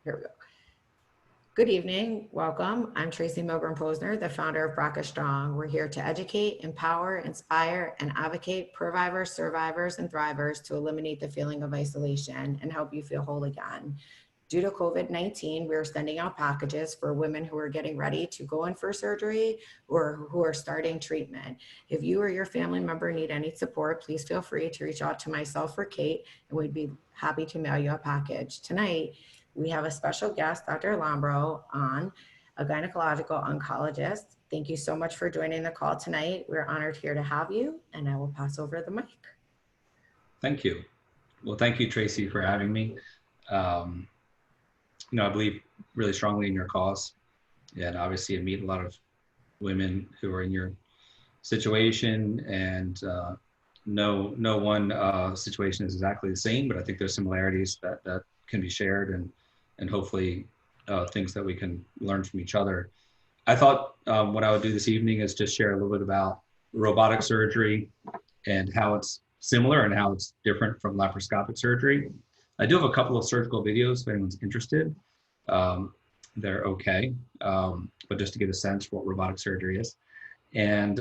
Here we go. Good evening, welcome. I'm Tracy Milgram-Posner, the founder of BRCA Strong. We're here to educate, empower, inspire, and advocate providers, survivors, and thrivers to eliminate the feeling of isolation and help you feel whole again. Due to COVID-19, we're sending out packages for women who are getting ready to go in for surgery or who are starting treatment. If you or your family member need any support, please feel free to reach out to myself or Kate, and we'd be happy to mail you a package. Tonight, we have a special guest, Dr. Lambrou, on, a gynecological oncologist. Thank you so much for joining the call tonight. We're honored here to have you, and I will pass over the mic. Thank you. Well, thank you, Tracy, for having me. I believe really strongly in your cause, and obviously I meet a lot of women who are in your situation, and no one situation is exactly the same, but I think there's similarities that can be shared, and hopefully things that we can learn from each other. I thought what I would do this evening is just share a little bit about robotic surgery and how it's similar and how it's different from laparoscopic surgery. I do have a couple of surgical videos if anyone's interested. They're okay, but just to get a sense for what robotic surgery is. And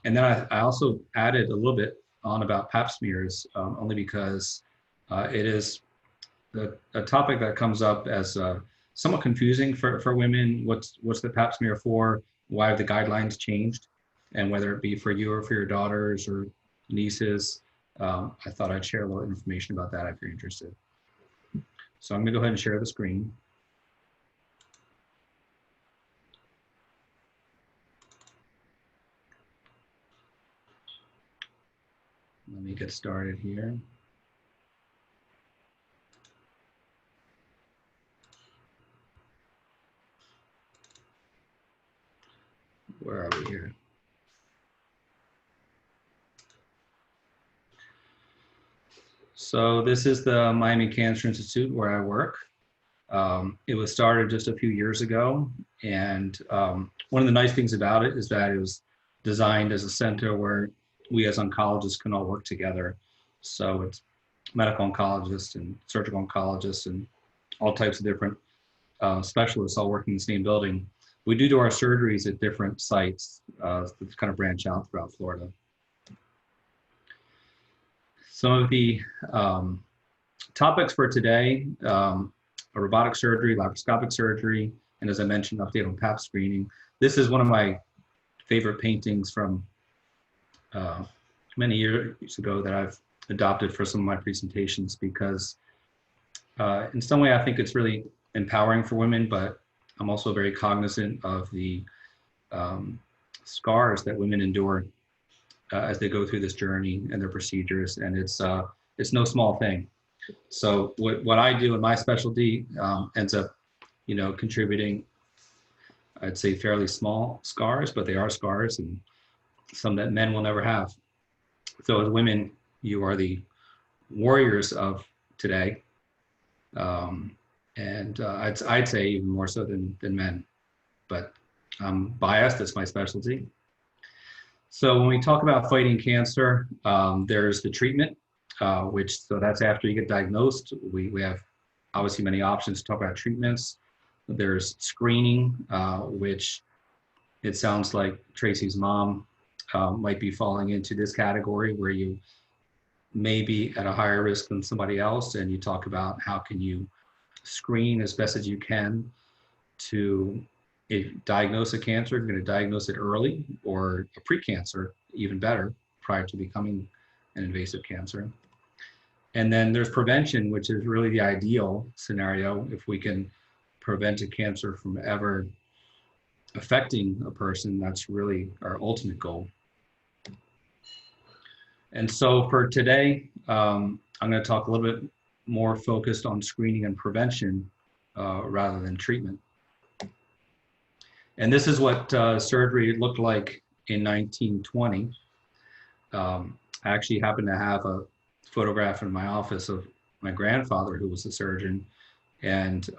then I also added a little bit on about Pap Smears, only because it is a topic that comes up as somewhat confusing for women. What's the Pap smear for? Why have the guidelines changed? And whether it be for you or for your daughters or nieces, I thought I'd share a little information about that if you're interested. So I'm gonna go ahead and share the screen. Let me get started here. Where are we here? So this is the Miami Cancer Institute where I work. It was started just a few years ago, and one of the nice things about it is that it was designed as a center where we as oncologists can all work together. So it's medical oncologists and surgical oncologists and all types of different specialists all working in the same building. We do our surgeries at different sites that kind of branch out throughout Florida. Some of the topics for today, robotic surgery, laparoscopic surgery, and as I mentioned, update on Pap screening. This is one of my favorite paintings from many years ago that I've adopted for some of my presentations because in some way I think it's really empowering for women, but I'm also very cognizant of the scars that women endure as they go through this journey and their procedures, and it's no small thing. So what I do in my specialty ends up, contributing, I'd say, fairly small scars, but they are scars, and some that men will never have. So as women, you are the warriors of today, and I'd say even more so than men, but I'm biased, it's my specialty. So when we talk about fighting cancer, there's the treatment, so that's after you get diagnosed. We have obviously many options to talk about treatments. There's screening, which it sounds like Tracy's mom might be falling into this category where you may be at a higher risk than somebody else, and you talk about how can you screen as best as you can to diagnose a cancer. You're going to diagnose it early, or a precancer, even better, prior to becoming an invasive cancer. And then there's prevention, which is really the ideal scenario. If we can prevent a cancer from ever affecting a person, that's really our ultimate goal. And so for today, I'm going to talk a little bit more focused on screening and prevention rather than treatment. And this is what surgery looked like in 1920. I actually happen to have a photograph in my office of my grandfather, who was a surgeon, and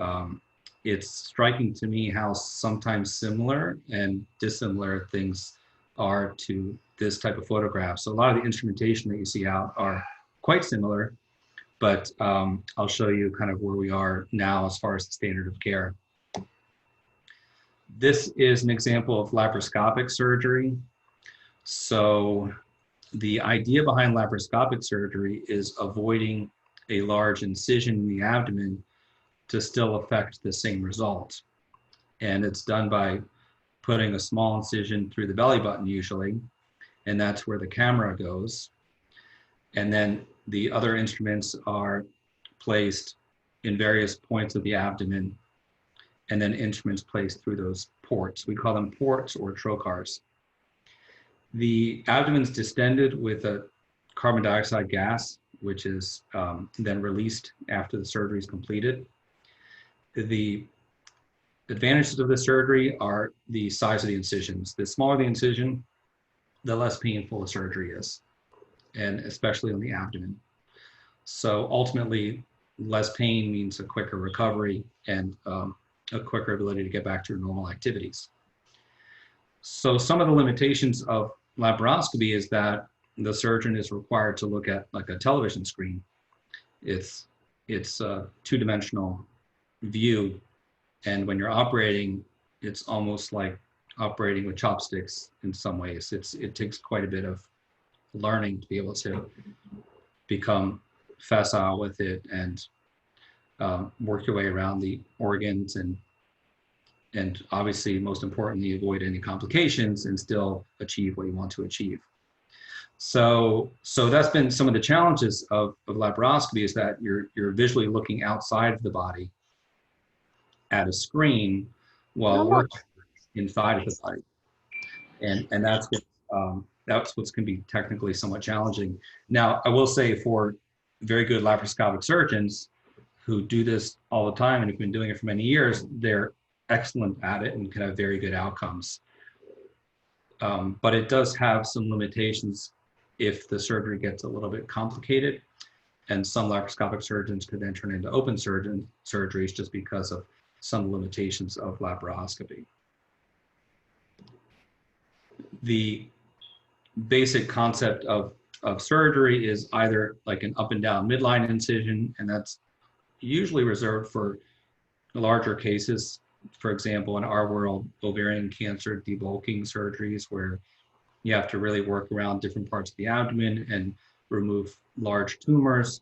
it's striking to me how sometimes similar and dissimilar things are to this type of photograph. So a lot of the instrumentation that you see out are quite similar, but I'll show you kind of where we are now as far as the standard of care. This is an example of laparoscopic surgery. So the idea behind laparoscopic surgery is avoiding a large incision in the abdomen to still affect the same result. And it's done by putting a small incision through the belly button usually, and that's where the camera goes. And then the other instruments are placed in various points of the abdomen, and then instruments placed through those ports. We call them ports or trocars. The abdomen's distended with a carbon dioxide gas, which is then released after the surgery is completed. The advantages of the surgery are the size of the incisions. The smaller the incision, the less painful the surgery is, and especially on the abdomen. So ultimately, less pain means a quicker recovery and a quicker ability to get back to your normal activities. So some of the limitations of laparoscopy is that the surgeon is required to look at like a television screen. It's a two-dimensional view, and when you're operating, it's almost like operating with chopsticks in some ways. It takes quite a bit of learning to be able to become facile with it and work your way around the organs and obviously, most importantly, avoid any complications and still achieve what you want to achieve. So that's been some of the challenges of laparoscopy, is that you're visually looking outside of the body at a screen while working inside of the body, and that's what's going to be technically somewhat challenging. Now, I will say for very good laparoscopic surgeons who do this all the time and have been doing it for many years, they're excellent at it and can have very good outcomes. But it does have some limitations if the surgery gets a little bit complicated, and some laparoscopic surgeons could then turn into open surgeries just because of some limitations of laparoscopy. The basic concept of surgery is either like an up and down midline incision, and that's usually reserved for larger cases. For example, in our world, ovarian cancer debulking surgeries, where you have to really work around different parts of the abdomen and remove large tumors.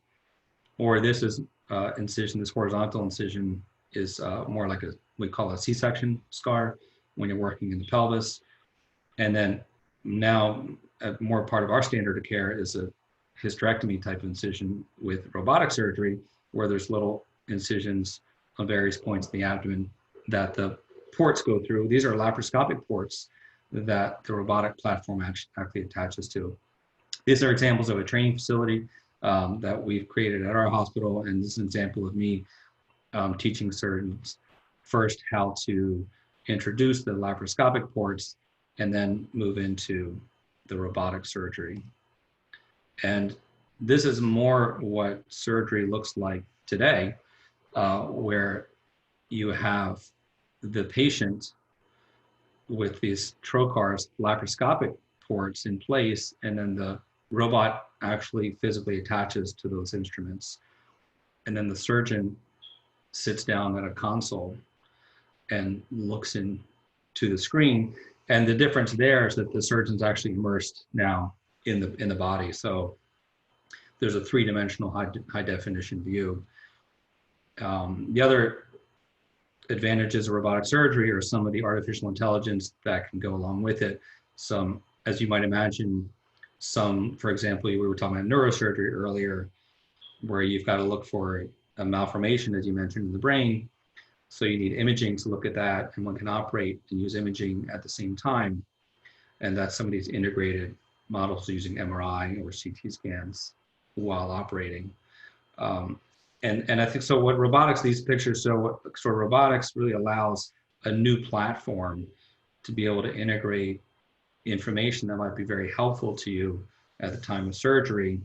Or this is incision, this horizontal incision is more like we call a C-section scar when you're working in the pelvis. And then now more part of our standard of care is a hysterectomy type of incision with robotic surgery, where there's little incisions on various points in the abdomen that the ports go through. These are laparoscopic ports that the robotic platform actually attaches to. These are examples of a training facility that we've created at our hospital, and this is an example of me teaching surgeons first how to introduce the laparoscopic ports and then move into the robotic surgery. And this is more what surgery looks like today, where you have the patient with these trocars, laparoscopic ports in place, and then the robot actually physically attaches to those instruments. And then the surgeon sits down at a console and looks into the screen. And the difference there is that the surgeon's actually immersed now in the body. So there's a three-dimensional high definition view. The other advantages of robotic surgery are some of the artificial intelligence that can go along with it. Some, as you might imagine, for example, we were talking about neurosurgery earlier, where you've got to look for a malformation, as you mentioned, in the brain. So you need imaging to look at that, and one can operate and use imaging at the same time. And that's some of these integrated models using MRI or CT scans while operating. And I think so what robotics, these pictures show what sort of robotics really allows a new platform to be able to integrate information that might be very helpful to you at the time of surgery.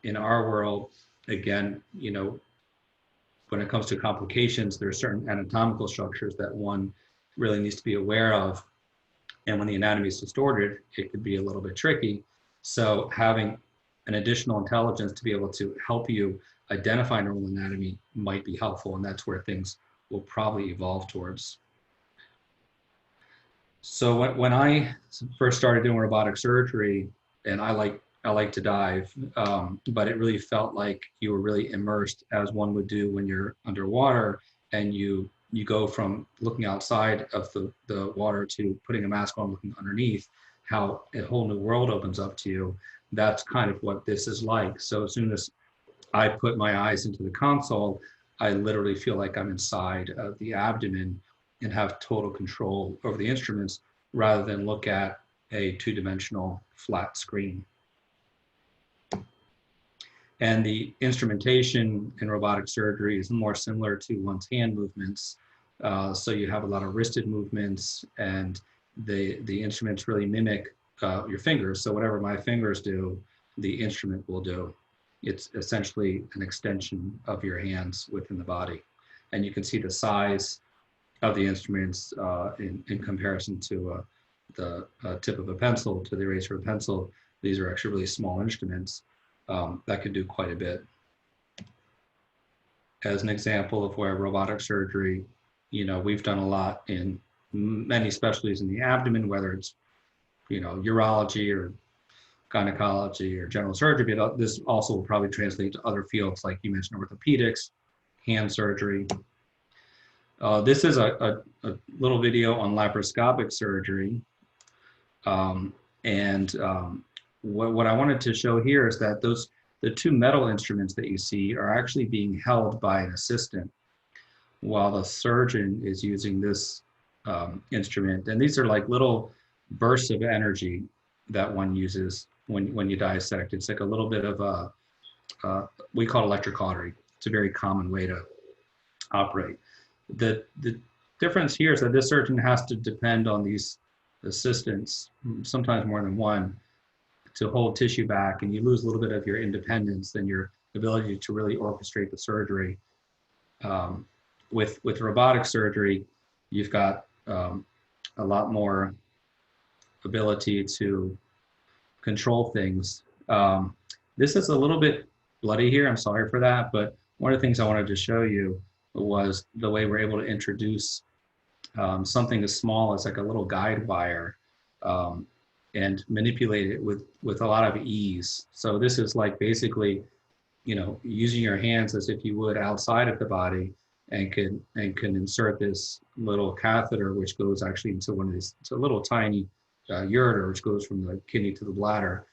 In our world, again, when it comes to complications, there are certain anatomical structures that one really needs to be aware of. And when the anatomy is distorted, it could be a little bit tricky. So having an additional intelligence to be able to help you identify normal anatomy might be helpful, and that's where things will probably evolve towards. So when I first started doing robotic surgery, and I like to dive, but it really felt like you were really immersed, as one would do when you're underwater, and you go from looking outside of the water to putting a mask on, looking underneath, how a whole new world opens up to you. That's kind of what this is like. So as soon as I put my eyes into the console, I literally feel like I'm inside of the abdomen and have total control over the instruments rather than look at a two-dimensional flat screen. And the instrumentation in robotic surgery is more similar to one's hand movements. So you have a lot of wristed movements, and the instruments really mimic your fingers. So whatever my fingers do, the instrument will do. It's essentially an extension of your hands within the body. And you can see the size of the instruments in comparison to the tip of a pencil, to the eraser of a pencil. These are actually really small instruments that can do quite a bit. As an example of where robotic surgery, we've done a lot in many specialties in the abdomen, whether it's, urology or gynecology or general surgery, but this also will probably translate to other fields, like you mentioned, orthopedics, hand surgery. This is a little video on laparoscopic surgery. What I wanted to show here is that the two metal instruments that you see are actually being held by an assistant while the surgeon is using this instrument. And these are like little bursts of energy that one uses when you dissect. It's like a little bit of we call it electric cautery. It's a very common way to operate. The difference here is that this surgeon has to depend on these assistants, sometimes more than one, to hold tissue back, and you lose a little bit of your independence and your ability to really orchestrate the surgery. With robotic surgery, you've got a lot more ability to control things. This is a little bit bloody here, I'm sorry for that, but one of the things I wanted to show you was the way we're able to introduce something as small as like a little guide wire and manipulate it with a lot of ease. So this is like basically, using your hands as if you would outside of the body, and can insert this little catheter, which goes actually into one of these. It's a little tiny ureter, which goes from the kidney to the bladder,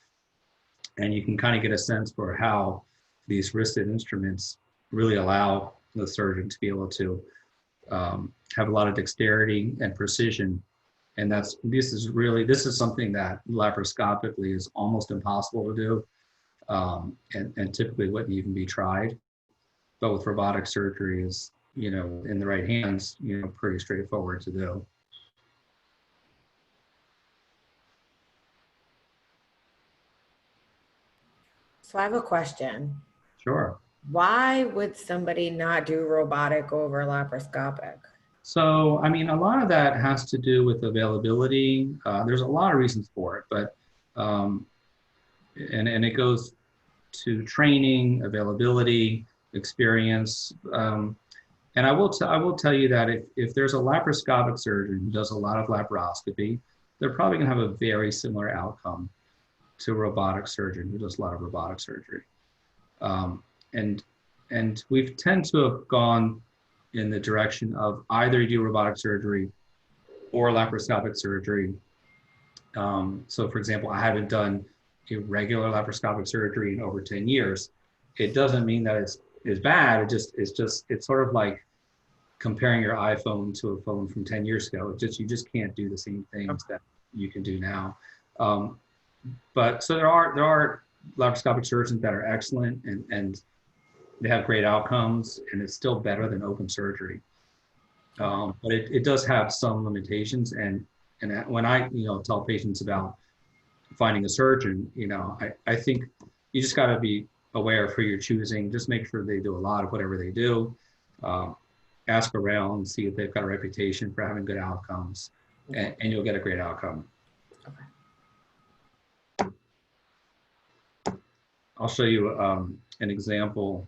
and you can kind of get a sense for how these wristed instruments really allow the surgeon to be able to have a lot of dexterity and precision. And this is something that laparoscopically is almost impossible to do, and typically wouldn't even be tried. But with robotic surgery is, in the right hands, pretty straightforward to do. So I have a question. Sure. Why would somebody not do robotic over laparoscopic? So, I mean, a lot of that has to do with availability. There's a lot of reasons for it, but and it goes to training, availability, experience. And I will tell you that if there's a laparoscopic surgeon who does a lot of laparoscopy, they're probably going to have a very similar outcome to a robotic surgeon who does a lot of robotic surgery. And we've tend to have gone in the direction of either you do robotic surgery or laparoscopic surgery. So for example, I haven't done a regular laparoscopic surgery in over 10 years. It doesn't mean that it's bad. It's sort of like comparing your iPhone to a phone from 10 years ago. You just can't do the same things that you can do now. But so there are laparoscopic surgeons that are excellent and they have great outcomes, and it's still better than open surgery. But it does have some limitations, and when I tell patients about finding a surgeon, I think you just got to be aware of who you're choosing. Just make sure they do a lot of whatever they do. Ask around, see if they've got a reputation for having good outcomes, and you'll get a great outcome. Okay. I'll show you an example.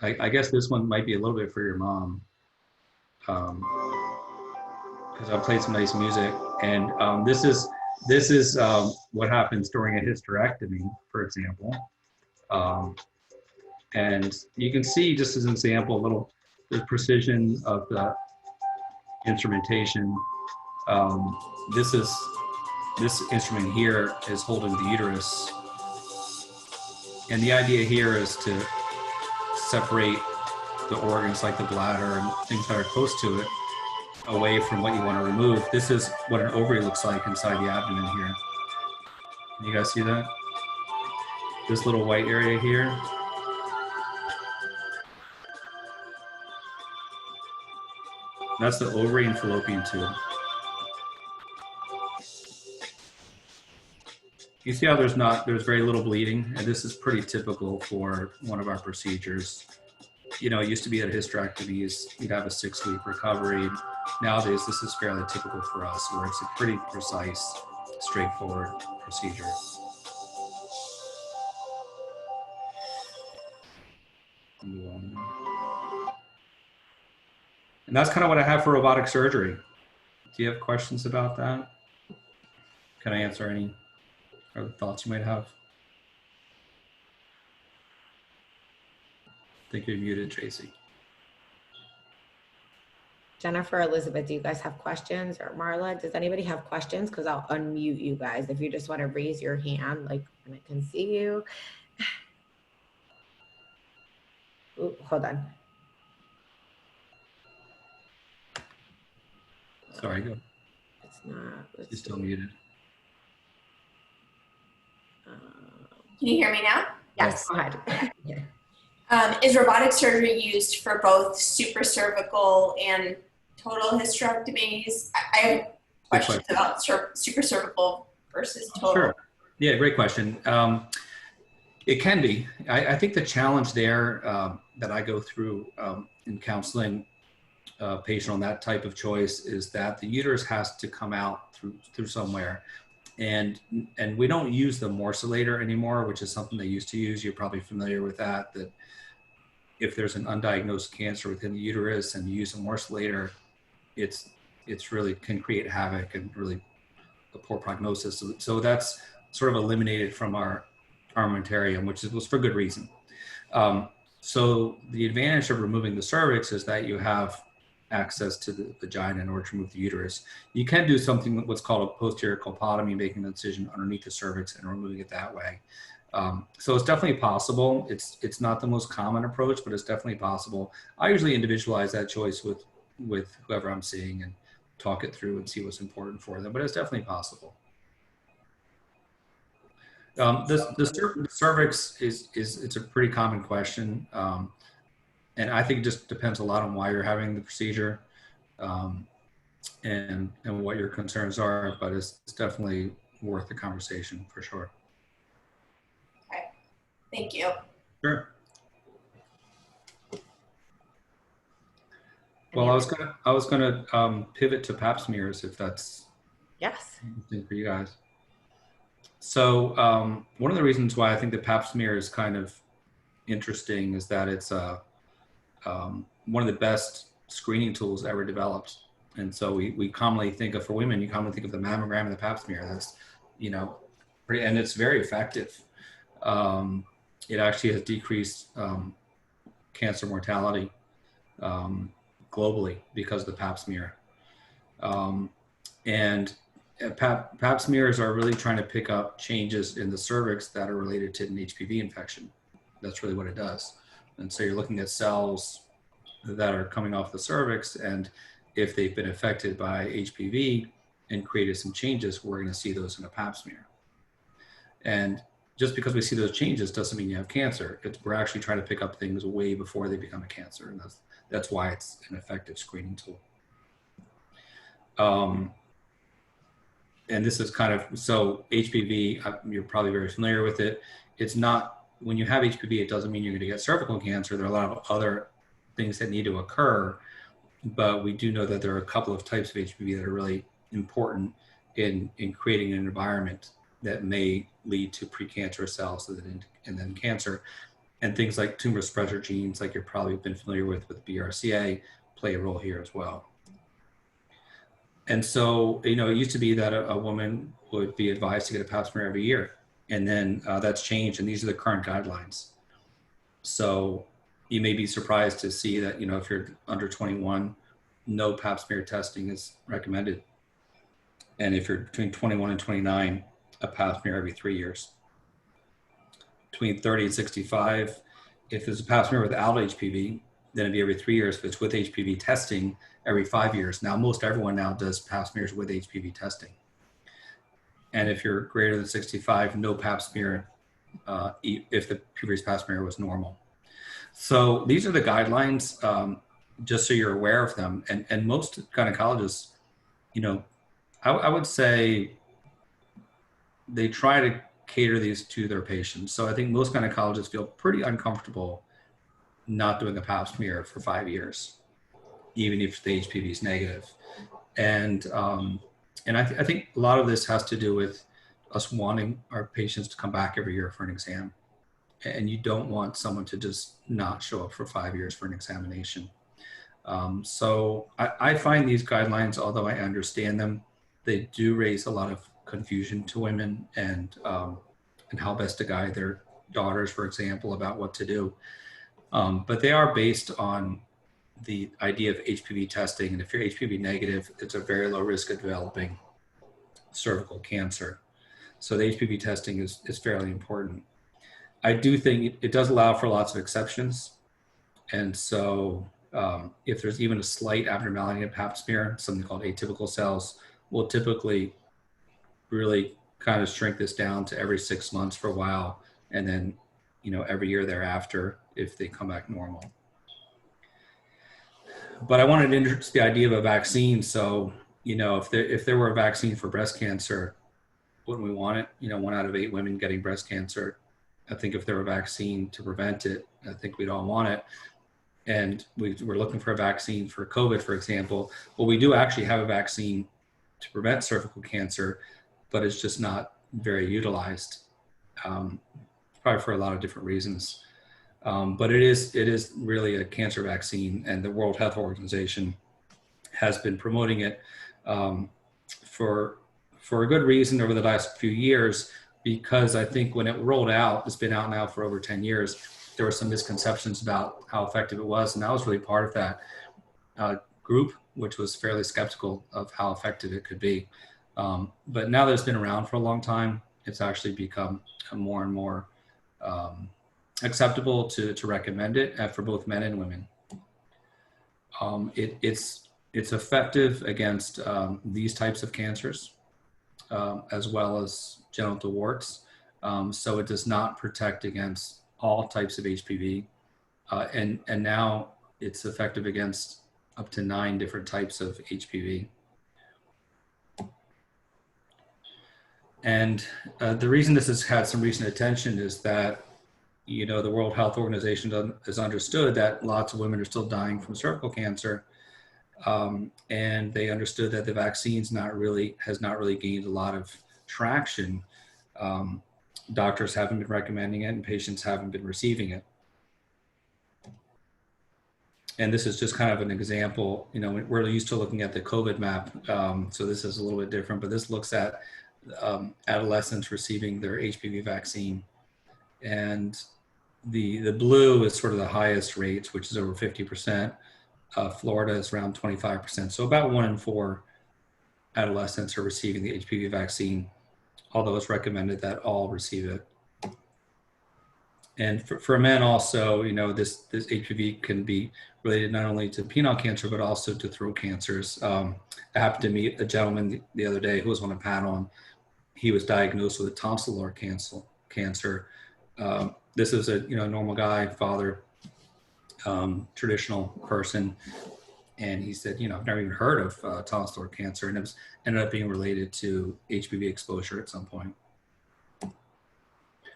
I guess this one might be a little bit for your mom, because I've played some nice music, and this is what happens during a hysterectomy, for example. Um, and you can see, just as an example, a little the precision of the instrumentation. This instrument here is holding the uterus, and the idea here is to separate the organs like the bladder and things that are close to it away from what you want to remove. This is what an ovary looks like inside the abdomen here. Can you guys see that? This little white area here. That's the ovary and fallopian tube. You see how there's very little bleeding, and this is pretty typical for one of our procedures. You know, it used to be at hysterectomies, you'd have a 6-week recovery. Nowadays, this is fairly typical for us, where it's a pretty precise, straightforward procedure. And that's kind of what I have for robotic surgery. Do you have questions about that? Can I answer any other thoughts you might have? I think you're muted, Tracy. Jennifer, Elizabeth, do you guys have questions? Or Marla, does anybody have questions? Because I'll unmute you guys if you just want to raise your hand, like, and I can see you. Ooh, hold on. Sorry, go. It's not. You're still muted. Can you hear me now? Yes, go ahead. Yeah. Is robotic surgery used for both supracervical and total hysterectomies? I have questions about supracervical versus total. Sure. Yeah, great question. It can be. I think the challenge there that I go through in counseling a patient on that type of choice is that the uterus has to come out through somewhere. And we don't use the morcellator anymore, which is something they used to use. You're probably familiar with that if there's an undiagnosed cancer within the uterus and you use a morcellator, it's really can create havoc and really a poor prognosis. So that's sort of eliminated from our armamentarium, which was for good reason. So the advantage of removing the cervix is that you have access to the vagina in order to remove the uterus. You can do something what's called a posterior colpotomy, making the incision underneath the cervix and removing it that way. So it's definitely possible. It's not the most common approach, but it's definitely possible. I usually individualize that choice with whoever I'm seeing and talk it through and see what's important for them, but it's definitely possible. The cervix it's a pretty common question. And I think it just depends a lot on why you're having the procedure and what your concerns are, but it's definitely worth the conversation for sure. Okay, thank you. Sure. Well, I was gonna pivot to Pap smears if that's interesting for you guys. So one of the reasons why I think the Pap smear is kind of interesting is that it's one of the best screening tools ever developed. And so we commonly think of, for women, you commonly think of the mammogram and the Pap smear. That's, you know, and it's very effective. It actually has decreased cancer mortality globally because of the Pap smear. And Pap smears are really trying to pick up changes in the cervix that are related to an HPV infection. That's really what it does. And so you're looking at cells that are coming off the cervix, and if they've been affected by HPV and created some changes, we're going to see those in a Pap smear. And just because we see those changes doesn't mean you have cancer. We're actually trying to pick up things way before they become a cancer, and that's why it's an effective screening tool. And this is kind of, so HPV, you're probably very familiar with it. It's not, when you have HPV, it doesn't mean you're going to get cervical cancer. There are a lot of other things that need to occur, but we do know that there are a couple of types of HPV that are really important in creating an environment that may lead to precancerous cells and then cancer. And things like tumor suppressor genes, like you've probably been familiar with BRCA, play a role here as well. And so, it used to be that a woman would be advised to get a Pap smear every year. And then that's changed, and these are the current guidelines. So you may be surprised to see that, if you're under 21, no Pap smear testing is recommended. And if you're between 21 and 29, a Pap smear every 3 years. Between 30 and 65, if there's a Pap smear without HPV, then it'd be every 3 years. If it's with HPV testing, every 5 years. Now, most everyone now does Pap smears with HPV testing. And if you're greater than 65, no Pap smear if the previous Pap smear was normal. So these are the guidelines, just so you're aware of them. And most gynecologists, I would say they try to cater these to their patients. So I think most gynecologists feel pretty uncomfortable not doing a Pap smear for 5 years, even if the HPV is negative. And I think a lot of this has to do with us wanting our patients to come back every year for an exam. And you don't want someone to just not show up for 5 years for an examination. So I find these guidelines, although I understand them, they do raise a lot of confusion to women and how best to guide their daughters, for example, about what to do. But they are based on the idea of HPV testing. And if you're HPV negative, it's a very low risk of developing cervical cancer. So the HPV testing is fairly important. I do think it does allow for lots of exceptions. And so if there's even a slight abnormality in a Pap smear, something called atypical cells, we'll typically really kind of shrink this down to every 6 months for a while. And then, every year thereafter, if they come back normal. But I wanted to introduce the idea of a vaccine. So, if there were a vaccine for breast cancer, wouldn't we want it? 1 out of 8 women getting breast cancer. I think if there were a vaccine to prevent it, I think we'd all want it. And we're looking for a vaccine for COVID, for example. Well, we do actually have a vaccine to prevent cervical cancer, but it's just not very utilized, probably for a lot of different reasons. But it is really a cancer vaccine, and the World Health Organization has been promoting it for a good reason over the last few years, because I think when it rolled out, it's been out now for over 10 years, there were some misconceptions about how effective it was. And I was really part of that group, which was fairly skeptical of how effective it could be. But now that it's been around for a long time, it's actually become more and more acceptable to recommend it for both men and women. It's effective against these types of cancers, as well as genital warts. So it does not protect against all types of HPV. And now it's effective against up to 9 different types of HPV. And the reason this has had some recent attention is that, the World Health Organization has understood that lots of women are still dying from cervical cancer. And they understood that the vaccine has not really gained a lot of traction. Doctors haven't been recommending it, and patients haven't been receiving it. And this is just kind of an example. We're used to looking at the COVID map, so this is a little bit different, but this looks at adolescents receiving their HPV vaccine. And the blue is sort of the highest rates, which is over 50%. Florida is around 25%. So about 1 in 4 adolescents are receiving the HPV vaccine, although it's recommended that all receive it. And for men also, this HPV can be related not only to penile cancer, but also to throat cancers. I happened to meet a gentleman the other day who was on a panel, and he was diagnosed with tonsillar cancer. This is a normal guy, father, traditional person. And he said, I've never even heard of tonsillar cancer, and it ended up being related to HPV exposure at some point.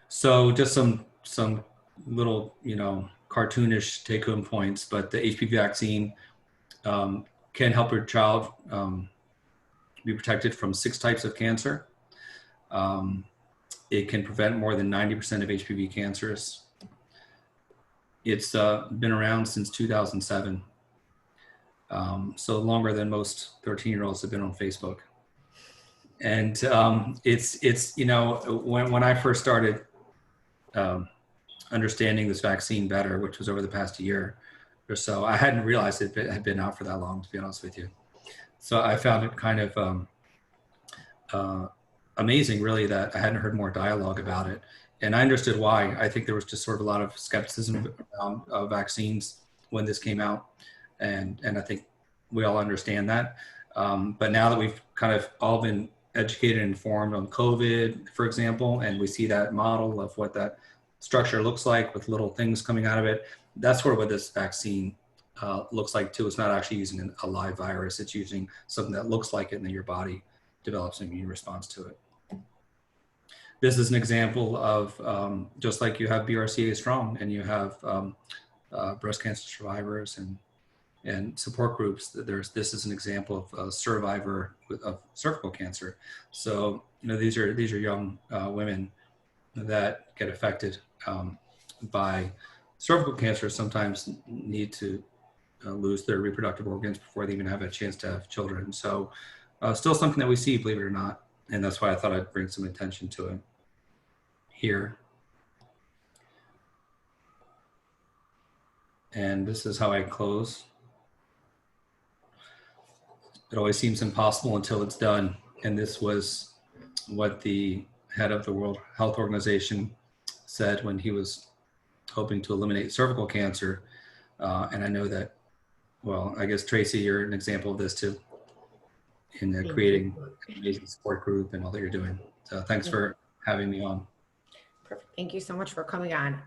So just some little, cartoonish take-home points, but the HPV vaccine can help your child be protected from 6 types of cancer. It can prevent more than 90% of HPV cancers. It's been around since 2007. So longer than most 13-year-olds have been on Facebook. And it's you know, when I first started understanding this vaccine better, which was over the past year or so, I hadn't realized it had been out for that long, to be honest with you. So I found it kind of amazing, really, that I hadn't heard more dialogue about it. And I understood why. I think there was just sort of a lot of skepticism around vaccines when this came out. And I think we all understand that. But now that we've kind of all been educated and informed on COVID, for example, and we see that model of what that structure looks like with little things coming out of it, that's sort of what this vaccine looks like too. It's not actually using a live virus. It's using something that looks like it, and then your body develops an immune response to it. This is an example of just like you have BRCA strong and you have breast cancer survivors and support groups. This is an example of a survivor of cervical cancer. So these are young women that get affected by cervical cancer. Sometimes need to lose their reproductive organs before they even have a chance to have children. So still something that we see, believe it or not, and that's why I thought I'd bring some attention to it here. And this is how I close. It always seems impossible until it's done. And this was what the head of the World Health Organization said when he was hoping to eliminate cervical cancer. And I know that, well, I guess Tracy, you're an example of this too, in creating an amazing support group and all that you're doing. So thanks for having me on. Perfect. Thank you so much for coming on.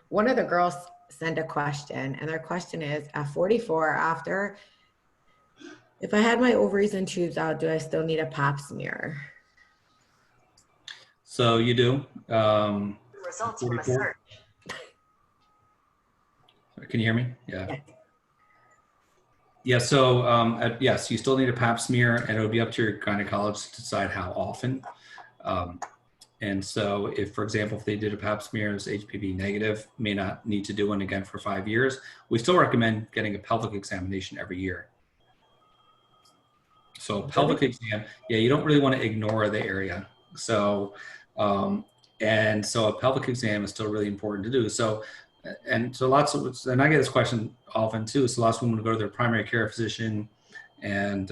One of the girls sent a question, and their question is, at 44, if I had my ovaries and tubes out, do I still need a Pap smear? So you do. Results from a search. Can you hear me? Yeah. Yeah, so yes, you still need a Pap smear, and it would be up to your gynecologist to decide how often. And so if, for example, if they did a Pap smear as HPV negative, may not need to do one again for 5 years. We still recommend getting a pelvic examination every year. So pelvic exam, yeah, you don't really want to ignore the area. So, and so a pelvic exam is still really important to do. So, and I get this question often too. So lots of women go to their primary care physician and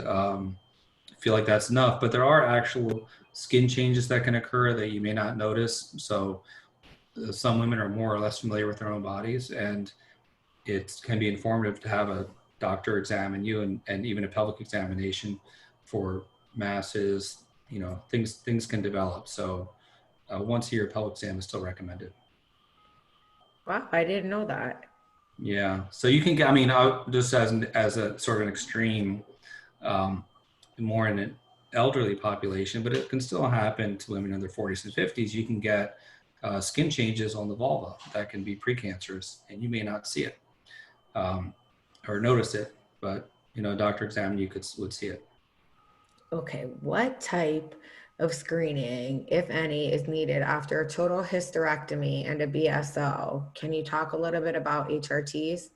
feel like that's enough, but there are actual skin changes that can occur that you may not notice. So some women are more or less familiar with their own bodies, and it can be informative to have a doctor examine you and even a pelvic examination for masses, things can develop. So once a year pelvic exam is still recommended. Wow, I didn't know that. Yeah, so you can get, just as a sort of an extreme, more in an elderly population, but it can still happen to women in their 40s and 50s. You can get skin changes on the vulva that can be precancerous, and you may not see it or notice it, but a doctor examining you would see it. Okay, what type of screening, if any, is needed after a total hysterectomy and a BSO? Can you talk a little bit about HRTs?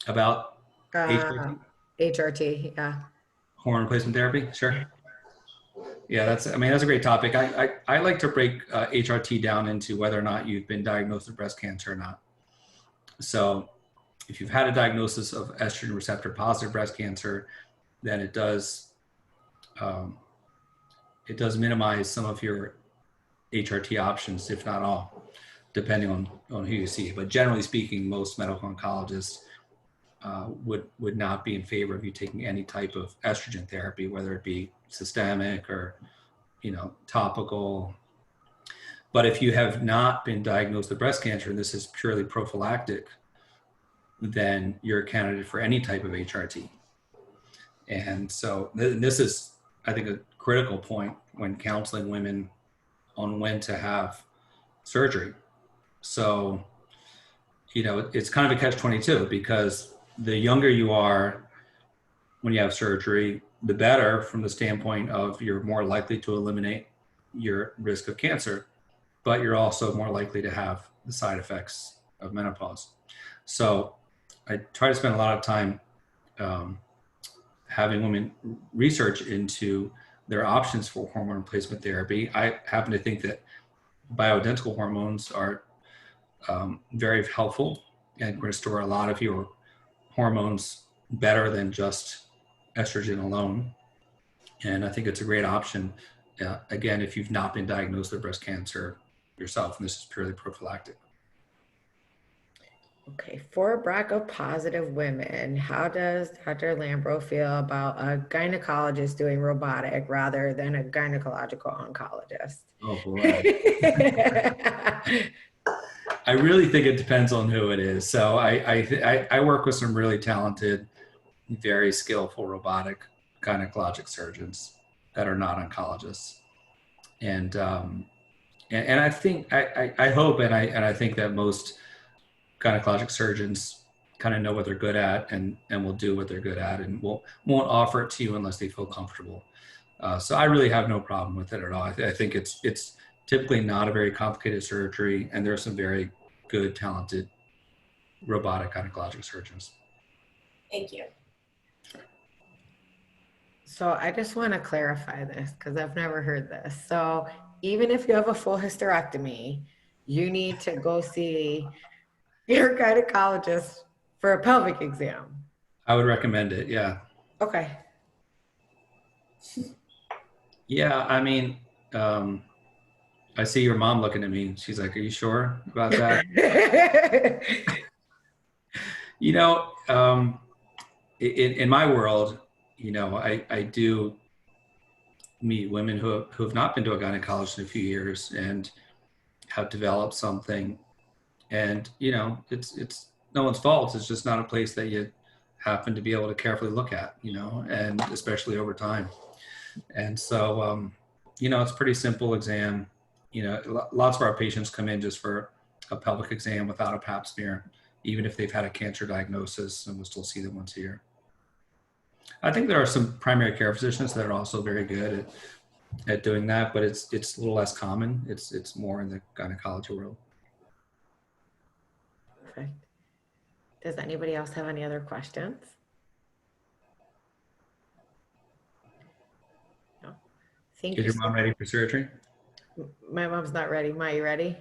About HRT? HRT, yeah. Hormone replacement therapy, sure. Yeah, that's a great topic. I like to break HRT down into whether or not you've been diagnosed with breast cancer or not. So if you've had a diagnosis of estrogen receptor positive breast cancer, then it does minimize some of your HRT options, if not all, depending on who you see. But generally speaking, most medical oncologists would not be in favor of you taking any type of estrogen therapy, whether it be systemic or topical. But if you have not been diagnosed with breast cancer and this is purely prophylactic, then you're a candidate for any type of HRT. And so this is, I think, a critical point when counseling women on when to have surgery. So, it's kind of a catch-22, because the younger you are when you have surgery, the better from the standpoint of you're more likely to eliminate your risk of cancer, but you're also more likely to have the side effects of menopause. So I try to spend a lot of time having women research into their options for hormone replacement therapy. I happen to think that bioidentical hormones are very helpful and restore a lot of your hormones better than just estrogen alone. And I think it's a great option, again, if you've not been diagnosed with breast cancer yourself, and this is purely prophylactic. Okay, for BRCA positive women, how does Dr. Lambrou feel about a gynecologist doing robotic rather than a gynecological oncologist? Oh boy. I really think it depends on who it is. So I work with some really talented, very skillful robotic gynecologic surgeons that are not oncologists. And I think, I hope, and I think that most gynecologic surgeons kind of know what they're good at and will do what they're good at and won't offer it to you unless they feel comfortable. So I really have no problem with it at all. I think it's typically not a very complicated surgery, and there are some very good, talented robotic gynecologic surgeons. Thank you. So I just want to clarify this because I've never heard this. So even if you have a full hysterectomy, you need to go see your gynecologist for a pelvic exam. I would recommend it. Yeah. Okay. Yeah. I mean, I see your mom looking at me. She's like, "Are you sure about that?" You know, in my world, you know, I do meet women who have not been to a gynecologist in a few years and have developed something, and you know, it's no one's fault. It's just not a place that you happen to be able to carefully look at, you know, and especially over time. And so, you know, it's a pretty simple exam. You know, lots of our patients come in just for a pelvic exam without a Pap smear, even if they've had a cancer diagnosis, and we'll still see them once a year. I think there are some primary care physicians that are also very good at doing that, but it's a little less common. It's more in the gynecology world. Perfect. Does anybody else have any other questions? No. Thank Is you your mom ready for surgery? My mom's not ready. Ma, you ready?